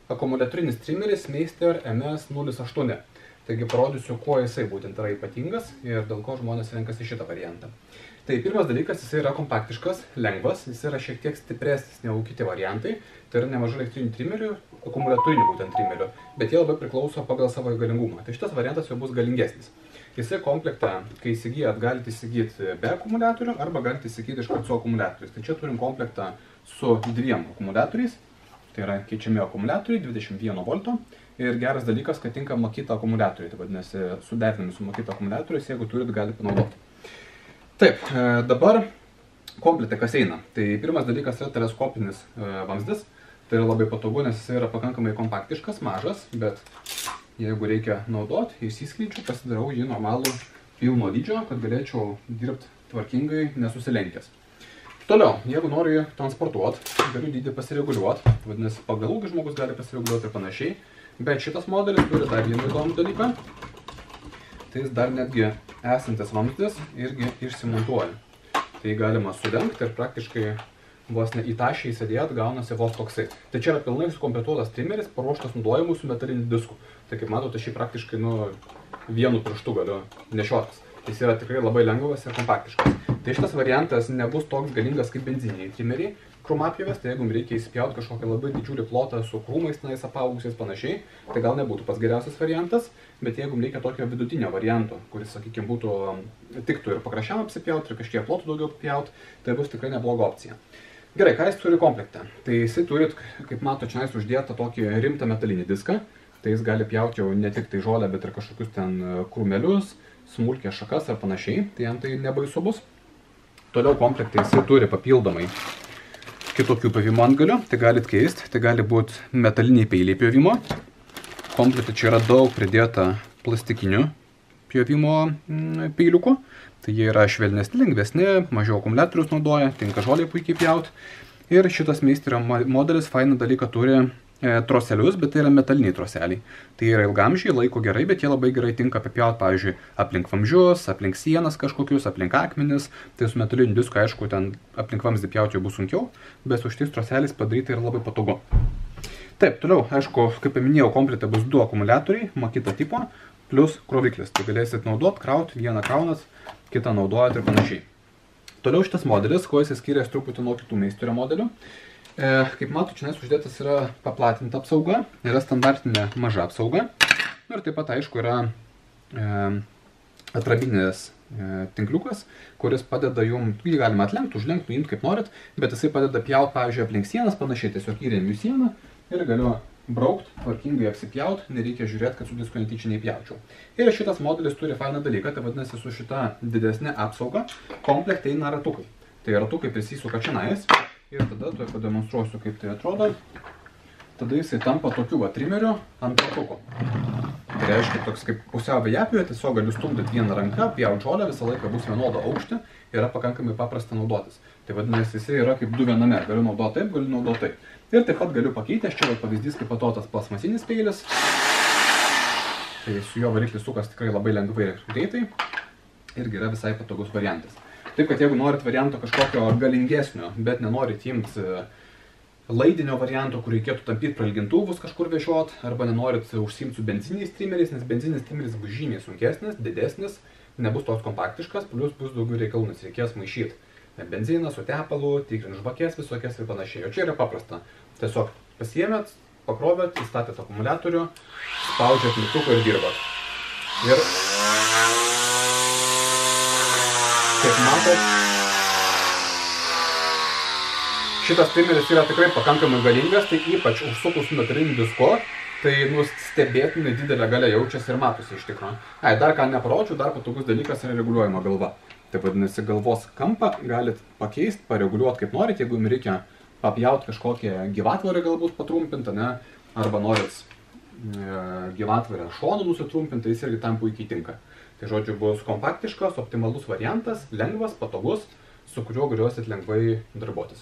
akumuliatorinis trimeris Meister MS08. Taigi parodysiu, kuo jisai būtent yra ypatingas ir dėl ko žmonės renkasi šitą variantą. Tai pirmas dalykas, jisai yra kompaktiškas, lengvas, jis yra šiek tiek stipresnis negu kiti variantai. Tai yra nemažai elektrinių trimerių, akumuliatorinių būtent trimerių, bet jie labai priklauso pagal savo galingumą. Tai šitas variantas jau bus galingesnis. Jisai komplektą, kai įsigijat, galite įsigyti be akumuliatorių arba galite įsigyti iškart su akumuliatoriais. Tai čia turim komplektą su dviem akumuliatoriais. Tai yra keičiami akumuliatoriai 21 volto. Ir geras dalykas, kad tinka Makita akumuliatoriai. Tai vadinasi, suderinami su Makita akumuliatoriais, jeigu turit, galite panaudoti. Taip, dabar komplekte kas eina. Tai pirmas dalykas yra teleskopinis vamzdis. Tai yra labai patogu, nes jis yra pakankamai kompaktiškas, mažas, bet jeigu reikia naudoti, išsiskleidžiu, pasidarau jį normalų pilno dydžio, kad galėčiau dirbti tvarkingai, nesusilenkęs. Toliau, jeigu noriu transportuoti, galiu dydį pasireguliuoti, vadinasi, pagal ūgį žmogus gali pasireguliuoti ir panašiai, bet šitas modelis turi dar vieną įdomų dalyką, tai jis dar netgi esantis vamzdis irgi išsimontuoja. Tai galima sudengti ir praktiškai vos ne į tašį įsidėt, gaunasi vos toksai. Tai čia yra pilnai sukomplektuotas trimeris, paruoštas naudojimui su metaliniu disku. Tai kaip matote, šį praktiškai vienu pirštu galiu nešiotis. Jis yra tikrai labai lengvas ir kompaktiškas. Tai šitas variantas nebus toks galingas kaip benzininiai trimeriai krūmapjovės, tai jeigu jums reikia įsipjauti kažkokią labai didžiulį plotą su krūmais, apaugusiais panašiai, tai gal nebūtų pats geriausias variantas, bet jeigu jums reikia tokio vidutinio varianto, kuris, sakykime, tiktų ir pakraščiam apsipjauti, ir kažkiek plotų daugiau apipjauti, tai bus tikrai nebloga opcija. Gerai, ką jis turi komplekte? Tai jisai turi, kaip mato, čia uždėtą tokį rimtą metalinį diską, tai jis gali pjauti jau ne tik tai žolę, bet ir kažkokius ten krūmelius, smulkės šakas ar panašiai, tai jam tai nebaisu bus. Toliau komplekte jisai turi papildomai kitokių pjovimo antgalių, tai galit keisti, tai gali būti metaliniai peiliai pjovimo. Komplekte čia yra daug pridėta plastikinių pjovimo peiliukų, tai jie yra švelnesni, lengvesni, mažiau akumuliatorius naudoja, tinka žoliai puikiai pjauti. Ir šitas Meisterio modelis fainą dalyką turi troselius, bet tai yra metaliniai troseliai. Tai yra ilgamžiai, laiko gerai, bet jie labai gerai tinka apipjauti, pavyzdžiui, aplink vamzdžius, aplink sienas kažkokius, aplink akmenis. Tai su metaliniu disku, aišku, ten aplink vamzdį pjauti jau bus sunkiau, bet su šitais troseliais padaryti yra labai patogu. Taip, toliau, aišku, kaip paminėjau, komplekte bus du akumuliatoriai, Makita tipo, plus kroviklis. Tai galėsit naudoti, krauti, vieną kraunat, kitą naudojat ir panašiai. Toliau šitas modelis, kuo jis skiriasi truputį nuo kitų Meisterio modelių. Kaip matau, čia uždėtas yra paplatinta apsauga, yra standartinė maža apsauga. Ir taip pat, aišku, yra atrabinės tinkliukas, kuris padeda jums, jį galima atlenkti, užlenkti, nuimti kaip norit, bet jisai padeda pjauti, pavyzdžiui, aplink sienas, panašiai, tiesiog įrėmiu sieną ir galiu braukti, tvarkingai apsipjauti, nereikia žiūrėti, kad su disku netyčia neįpjaučiau. Ir šitas modelis turi fainą dalyką, tai vadinasi, su šita didesnė apsauga komplekte eina ratukai. Tai ratukai prisisuka čionais. Ir tada tuoj pademonstruosiu, kaip tai atrodo. Tada jisai tampa tokiu trimeriu ant ratuko. Tai reiškia toks kaip pusiau vėjapjovė, tiesiog galiu stumdyti vieną ranką, pjauti žolę, visą laiką bus vienodo aukštį, yra pakankamai paprasta naudotis. Tai vadinasi, jisai yra kaip du viename, galiu naudoti taip, galiu naudoti taip. Ir taip pat galiu pakeitęs, čia pavyzdys kaip patotas plasmasinis peilis. Tai su jo variklis sukas tikrai labai lengvai ir greitai. Irgi yra visai patogus variantas. Taip, kad jeigu norit varianto kažkokio galingesnio, bet nenorit imti laidinio varianto, kur reikėtų tampyti prailgintuvus kažkur vežiot, arba nenorit užsiimti su benziniais trimeriais, nes benzininis trimeris bus žymiai sunkesnis, didesnis, nebus toks kompaktiškas, plus bus daugiau reikalų, nes reikės maišyti benziną su tepalu, tikrint žvakės visokias ir panašiai. O čia yra paprasta. Tiesiog pasiėmėt, pakrovėt, įstatėt akumuliatorių, spaudžiat mygtuką ir dirbat. Ir kaip matot, šitas trimeris yra tikrai pakankamai galingas, tai ypač užsukus su metaliniu disku, tai stebėtinai didelė galia jaučiasi ir matosi iš tikrųjų. Dar ką neparodžiau, dar patogus dalykas yra reguliuojama galva. Tai vadinasi, galvos kampą galit pakeisti, pareguliuoti kaip norit, jeigu jums reikia papjauti kažkokią gyvatvorę galbūt patrumpintą, arba norit gyvatvorę šoną nusitrumpinti, jis irgi tam puikiai tinka. Tai žodžiu, bus kompaktiškas, optimalus variantas, lengvas, patogus, su kuriuo galėsit lengvai darbuotis.